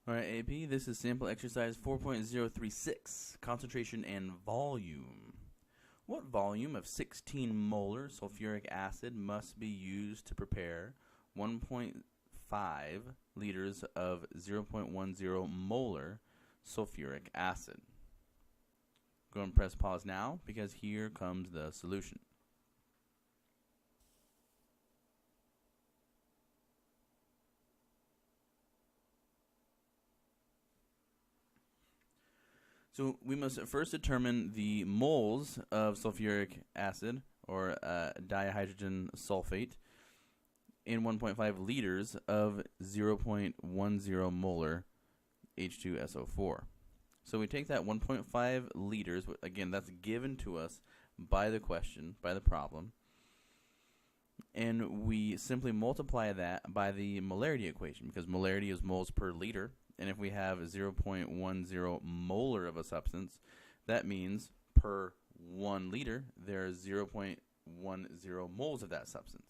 All right, AP, this is sample exercise 4.036, concentration and volume. What volume of 16 molar sulfuric acid must be used to prepare 1.5 liters of 0.10 molar sulfuric acid? Go and press pause now because here comes the solution. So we must first determine the moles of sulfuric acid, or dihydrogen sulfate, in 1.5 liters of 0.10 molar H2SO4. So we take that 1.5 liters, again, that's given to us by the question, by the problem, and we simply multiply that by the molarity equation, because molarity is moles per liter. And if we have 0.10 molar of a substance, that means per 1 liter, there's 0.10 moles of that substance.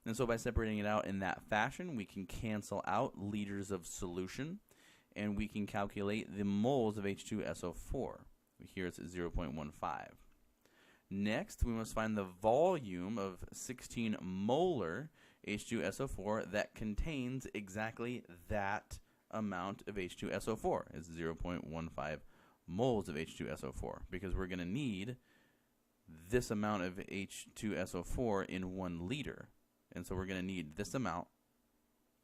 And so by separating it out in that fashion, we can cancel out liters of solution, and we can calculate the moles of H2SO4. Here it's 0.15. Next, we must find the volume of 16 molar H2SO4 that contains exactly that amount of H2SO4. It's 0.15 moles of H2SO4, because we're going to need this amount of H2SO4 in 1 liter. And so we're going to need this amount.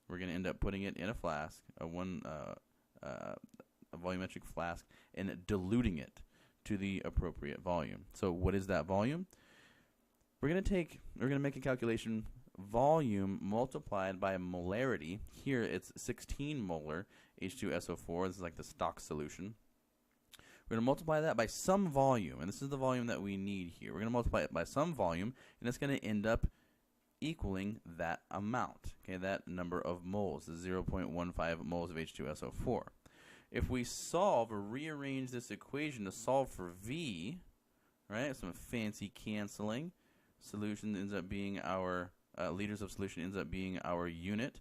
We're going to end up putting it in a flask, a volumetric flask, and diluting it to the appropriate volume. So what is that volume? We're going to make a calculation. Volume multiplied by molarity. Here it's 16 molar H2SO4. This is like the stock solution. We're going to multiply that by some volume, and this is the volume that we need here. We're going to multiply it by some volume, and it's going to end up equaling that amount, okay, that number of moles, the 0.15 moles of H2SO4. If we solve or rearrange this equation to solve for V, right, some fancy canceling, solution ends up being our liters of solution ends up being our unit.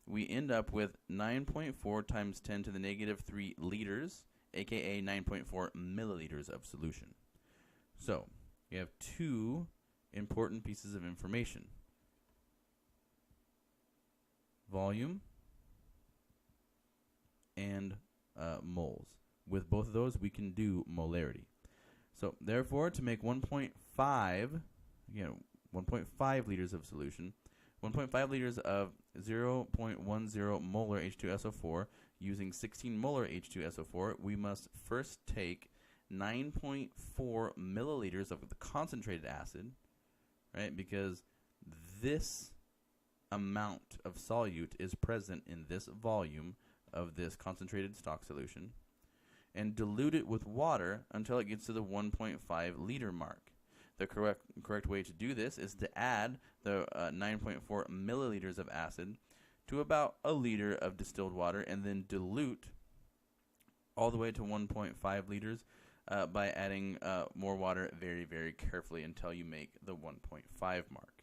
We end up with 9.4 times 10 to the negative 3 liters, aka 9.4 milliliters of solution. So we have two important pieces of information: volume and moles. With both of those, we can do molarity. So therefore, to make 1.5 liters of solution, 1.5 liters of 0.10 molar H2SO4 using 16 molar H2SO4, we must first take 9.4 milliliters of the concentrated acid, right? Because this amount of solute is present in this volume of this concentrated stock solution, and dilute it with water until it gets to the 1.5 liter mark. The correct way to do this is to add the 9.4 milliliters of acid to about a liter of distilled water, and then dilute all the way to 1.5 liters by adding more water very, very carefully until you make the 1.5 mark.